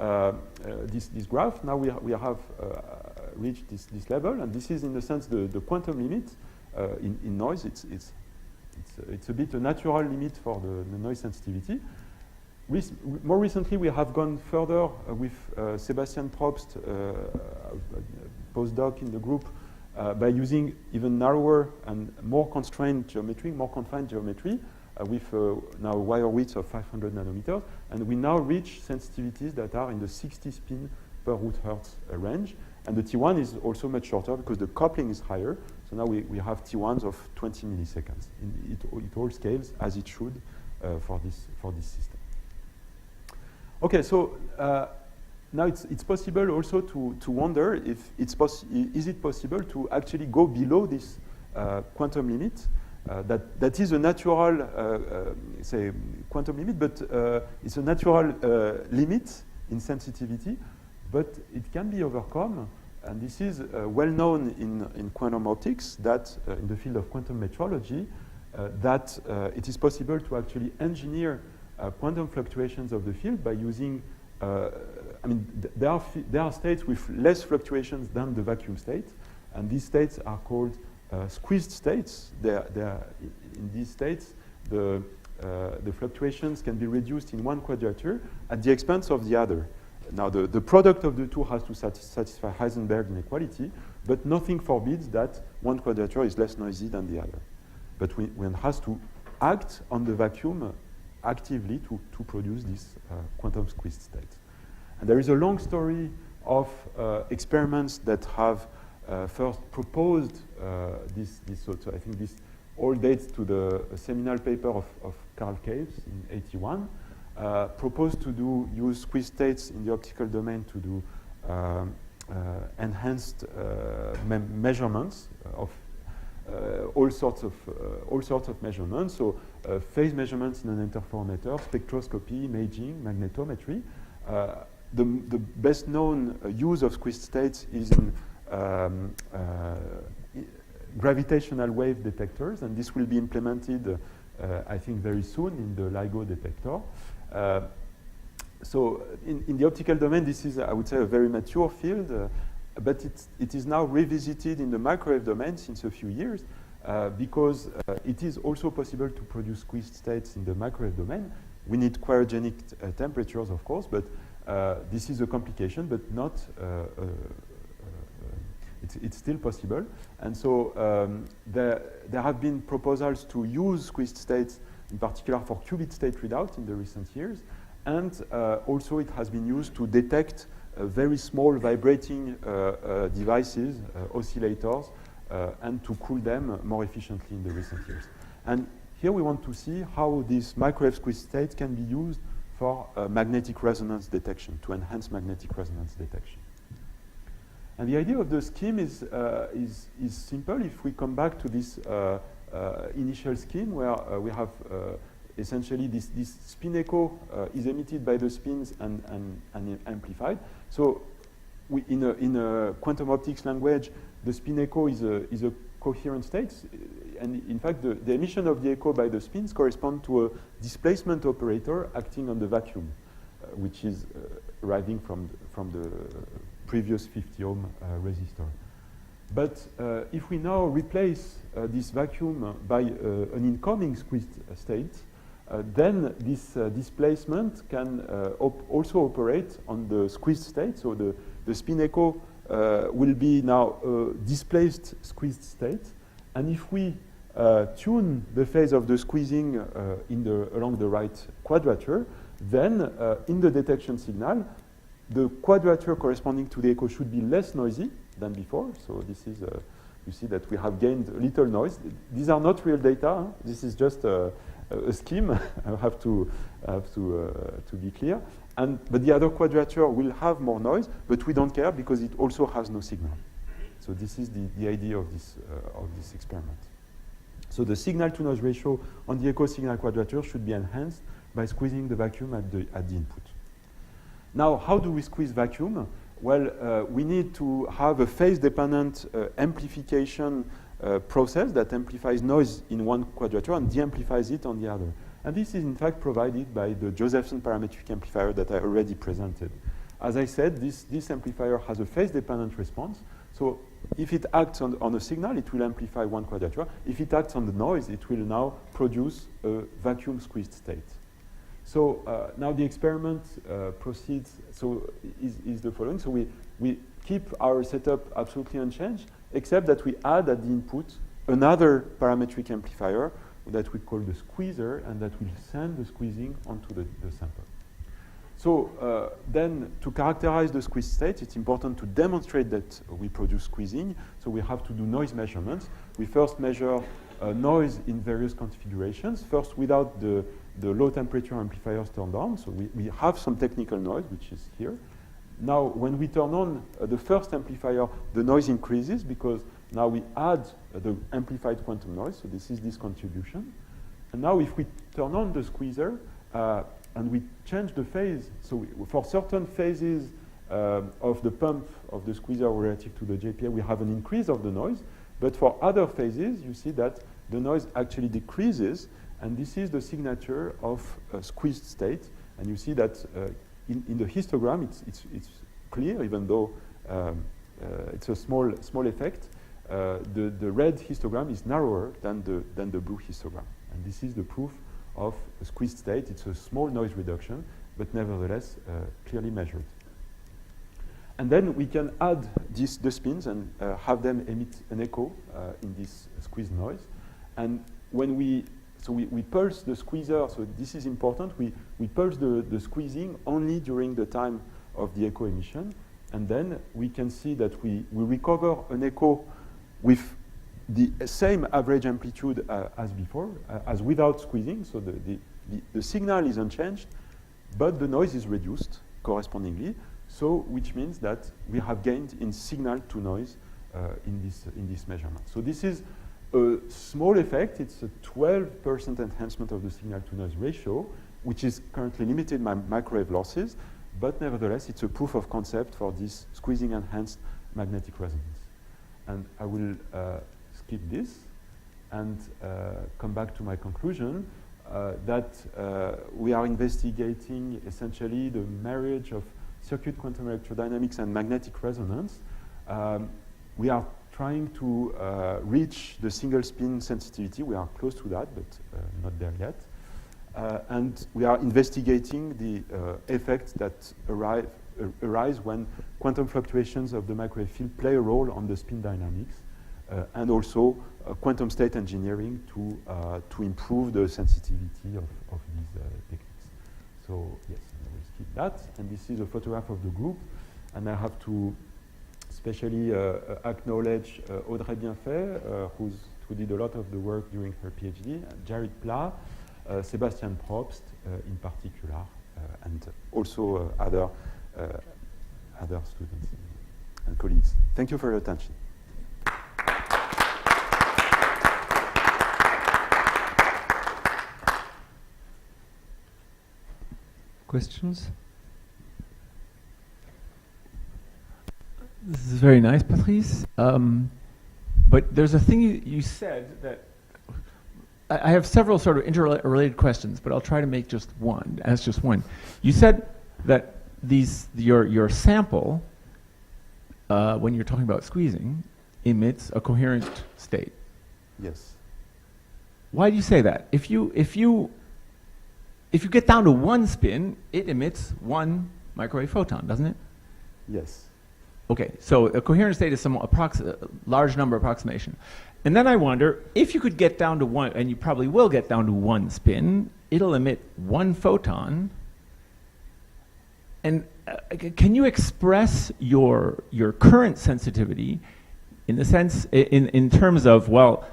graph, now we have reached this level, and this is in a sense the quantum limit in noise. It's a bit a natural limit for the noise sensitivity. More recently, we have gone further with Sebastian Probst, postdoc in the group, by using even narrower and more constrained geometry, more confined geometry, with now a wire width of 500 nanometers. And we now reach sensitivities that are in the 60 spin per root hertz range. And the T1 is also much shorter because the coupling is higher. So now we have T1s of 20 milliseconds. It all scales as it should for this system. Okay, so now it's possible also to wonder if is it possible to actually go below this quantum limit. That is a natural, say, quantum limit, but it's a natural limit in sensitivity, but it can be overcome. And this is well known in quantum optics, that in the field of quantum metrology, that it is possible to actually engineer quantum fluctuations of the field by using, there are states with less fluctuations than the vacuum state, and these states are called squeezed states, in these states, the fluctuations can be reduced in one quadrature at the expense of the other. Now, the product of the two has to satisfy Heisenberg inequality, but nothing forbids that one quadrature is less noisy than the other. But one has to act on the vacuum actively to produce these quantum squeezed states. And there is a long story of experiments that have first proposed this. So I think this all dates to the seminal paper of Karl Kaves in '81. Proposed to use squeezed states in the optical domain to do enhanced measurements of all sorts of measurements. So phase measurements in an interferometer, spectroscopy, imaging, magnetometry. The best known use of squeezed states is in gravitational wave detectors, and this will be implemented, I think, very soon in the LIGO detector. So in the optical domain, this is, I would say, a very mature field, but it is now revisited in the microwave domain since a few years, because it is also possible to produce squeezed states in the microwave domain. We need cryogenic temperatures, of course, but this is a complication, but not, it's still possible. And so there have been proposals to use squeezed states, in particular for qubit state readout in the recent years. And also it has been used to detect very small vibrating devices, oscillators, and to cool them more efficiently in the recent years. And here we want to see how these microwave squeezed states can be used for magnetic resonance detection, to enhance magnetic resonance detection. And the idea of the scheme is simple. If we come back to this initial scheme where we have essentially this spin echo is emitted by the spins and amplified. So in a quantum optics language, the spin echo is a coherent state. And in fact, the emission of the echo by the spins correspond to a displacement operator acting on the vacuum, which is arriving from the previous 50 ohm resistor. But if we now replace this vacuum by an incoming squeezed state, then this displacement can also operate on the squeezed state. So the spin echo will be now a displaced squeezed state. And if we tune the phase of the squeezing along the right quadrature, then in the detection signal, the quadrature corresponding to the echo should be less noisy than before. So this is, you see that we have gained a little noise. These are not real data. Huh? This is just a scheme. I have to be clear. But the other quadrature will have more noise, but we don't care because it also has no signal. So this is the idea of this experiment. So the signal-to-noise ratio on the echo signal quadrature should be enhanced by squeezing the vacuum at the input. Now, how do we squeeze vacuum? Well, we need to have a phase-dependent amplification process that amplifies noise in one quadrature and de-amplifies it on the other. And this is, in fact, provided by the Josephson parametric amplifier that I already presented. As I said, this amplifier has a phase-dependent response. So if it acts on a signal, it will amplify one quadrature. If it acts on the noise, it will now produce a vacuum squeezed state. So now the experiment proceeds, so is the following. So we keep our setup absolutely unchanged, except that we add at the input another parametric amplifier that we call the squeezer, and that will send the squeezing onto the sample. So then to characterize the squeezed state, it's important to demonstrate that we produce squeezing. So we have to do noise measurements. We first measure noise in various configurations, first without the low temperature amplifiers turned on. So we have some technical noise, which is here. Now, when we turn on the first amplifier, the noise increases because now we add the amplified quantum noise. So this is this contribution. And now if we turn on the squeezer and we change the phase, so for certain phases of the pump of the squeezer relative to the JPA, we have an increase of the noise. But for other phases, you see that the noise actually decreases. And this is the signature of a squeezed state. And you see that in the histogram, it's clear, even though it's a small effect. the red histogram is narrower than the blue histogram. And this is the proof of a squeezed state. It's a small noise reduction, but nevertheless clearly measured. And then we can add the spins and have them emit an echo in this squeezed noise. And when we pulse the squeezer, so this is important, we pulse the squeezing only during the time of the echo emission. And then we can see that we recover an echo with the same average amplitude as before, as without squeezing. So the signal is unchanged, but the noise is reduced correspondingly. So, which means that we have gained in signal to noise in this measurement. So this is a small effect. It's a 12% enhancement of the signal to noise ratio, which is currently limited by microwave losses, but nevertheless, it's a proof of concept for this squeezing enhanced magnetic resonance. And I will skip this and come back to my conclusion that we are investigating essentially the marriage of circuit quantum electrodynamics and magnetic resonance. We are trying to reach the single spin sensitivity. We are close to that, but not there yet. And we are investigating the effects that arise when quantum fluctuations of the microwave field play a role on the spin dynamics, and also quantum state engineering to improve the sensitivity of these techniques. So yes, I will skip that. And this is a photograph of the group. And I have to especially acknowledge Audrey Bienfait, who did a lot of the work during her PhD, Jared Pla, Sebastian Probst in particular, and also other students and colleagues. Thank you for your attention. Questions? This is very nice, Patrice. But there's a thing you said that I have several sort of interrelated questions, but I'll try to make just one. Ask just one. You said that your sample, when you're talking about squeezing, emits a coherent state. Yes. Why do you say that? If you get down to one spin, it emits one microwave photon, doesn't it? Yes. Okay, so a coherent state is some large number approximation. And then I wonder, if you could get down to one, and you probably will get down to one spin, it'll emit one photon. And can you express your current sensitivity in the sense, in terms of, well,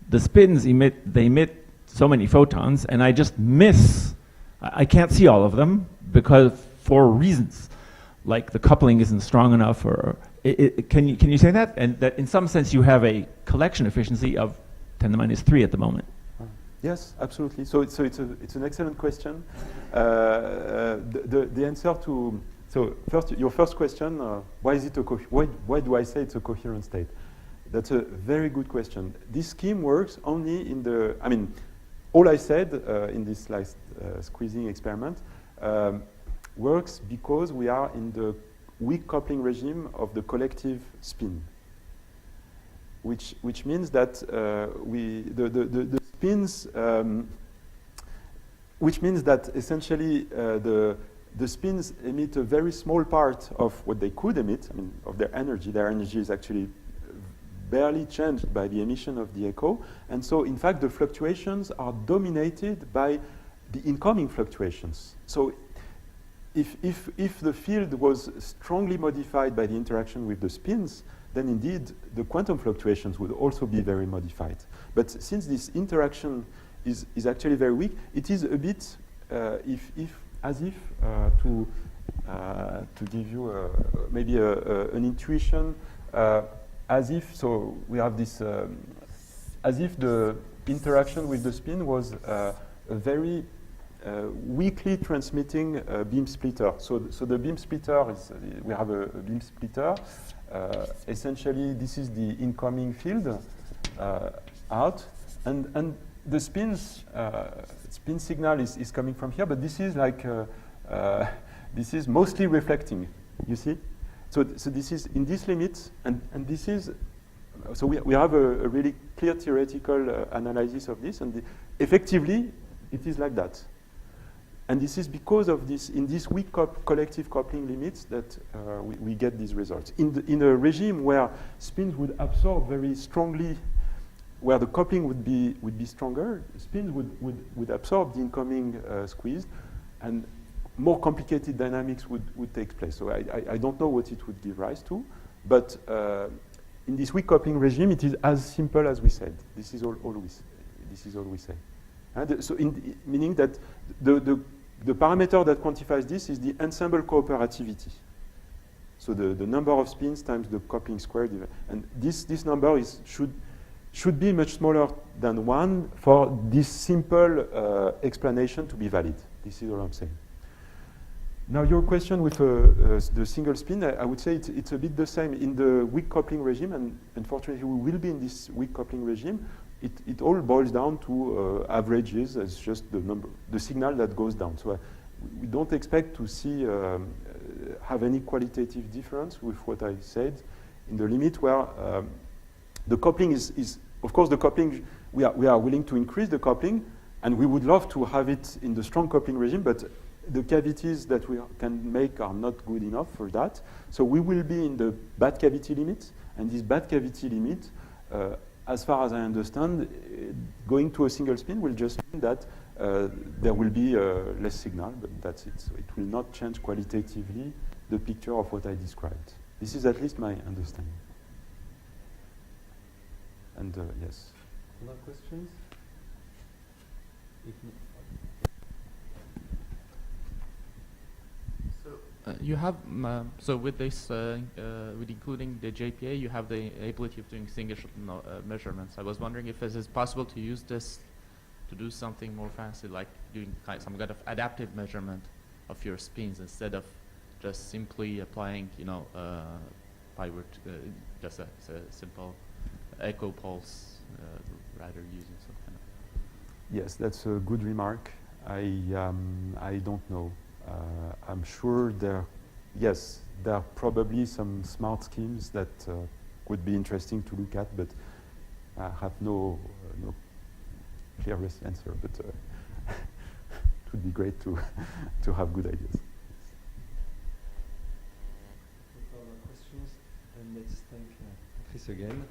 the spins emit so many photons, and I just I can't see all of them because for reasons, like the coupling isn't strong enough, or can you say that? And that in some sense you have a collection efficiency of 10⁻³ at the moment. Yes, absolutely. So it's an excellent question. The answer to your first question, why is it why do I say it's a coherent state? That's a very good question. This scheme works only in the, I mean, all I said in this last squeezing experiment works because we are in the weak coupling regime of the collective spin, which means that the spins, which means that essentially the spins emit a very small part of what they could emit, I mean, of their energy. Their energy is actually barely changed by the emission of the echo. And so, in fact, the fluctuations are dominated by the incoming fluctuations. So if the field was strongly modified by the interaction with the spins, then indeed the quantum fluctuations would also be very modified. But since this interaction is actually very weak, it is a bit as if to give you maybe an intuition, as if, so we have this, as if the interaction with the spin was a very weakly transmitting beam splitter. So the beam splitter is, we have a beam splitter. Essentially, this is the incoming field out, and the spin signal is coming from here, but this is like, this is mostly reflecting, you see? So this is in this limit, and this is so we have a really clear theoretical analysis of this, and effectively, it is like that. And this is because of this, in these weak collective coupling limits that we get these results. In a regime where spins would absorb very strongly, where the coupling would be stronger, spins would absorb the incoming squeeze, and more complicated dynamics would take place. So I don't know what it would give rise to, but in this weak coupling regime, it is as simple as we said. This is all we say. So meaning that the parameter that quantifies this is the ensemble cooperativity. So the number of spins times the coupling squared, and this number should be much smaller than 1 for this simple explanation to be valid. This is all I'm saying. Now your question with the single spin, I would say it's a bit the same. In the weak coupling regime, and unfortunately we will be in this weak coupling regime, it all boils down to averages as just the signal that goes down. So we don't expect to see have any qualitative difference with what I said in the limit where the coupling is of course the coupling, we are willing to increase the coupling, and we would love to have it in the strong coupling regime, but the cavities that we can make are not good enough for that. So we will be in the bad cavity limit, and this bad cavity limit, as far as I understand, going to a single spin will just mean that there will be less signal, but that's it. So it will not change qualitatively the picture of what I described. This is at least my understanding. And yes. Other questions? If not, you have so with this with including the JPA, you have the ability of doing single measurements. I was wondering if it is possible to use this to do something more fancy, like doing some kind of adaptive measurement of your spins instead of just simply applying, just a simple echo pulse, rather using some kind of. Yes, that's a good remark. I don't know. I'm sure there are probably some smart schemes that would be interesting to look at, but I have no clear answer. But it would be great to have good ideas. Other questions? Then let's thank Patrice again.